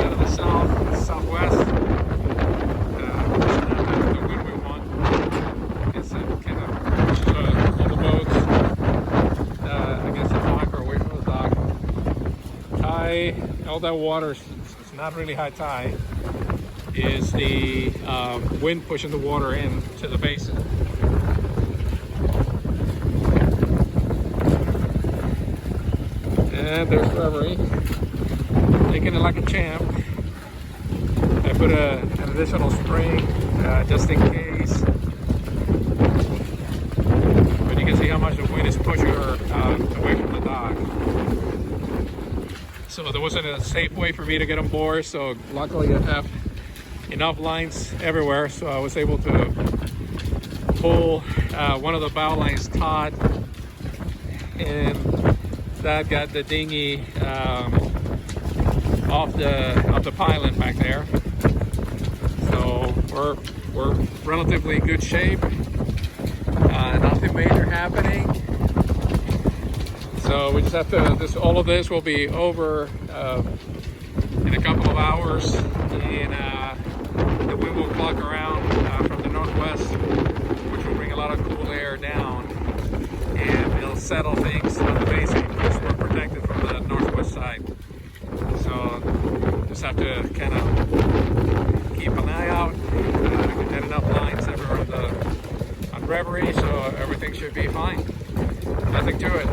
out of the southwest. It's not the wind we want. It's kind of pushes all the boats against the dock or away from the dock. Tide, all that water, it's not really high tide, is the wind pushing the water into the basin. And there's Reverie, taking it like a champ. I put an additional spring just in case. But you can see how much the wind is pushing her away from the dock. So there wasn't a safe way for me to get on board, so luckily I have enough lines everywhere, so I was able to pull one of the bow lines taut, and that got the dinghy off the pylon back there. So we're relatively in good shape. Nothing major happening. So we just have to. All of this will be over in a couple of hours, and the wind will clock around from the northwest, which will bring a lot of cool air down, and it'll settle things on the basin because we're protected from the northwest side. So just have to kind of keep an eye out. Get enough lines everywhere on Reverie, so everything should be fine. Nothing to it.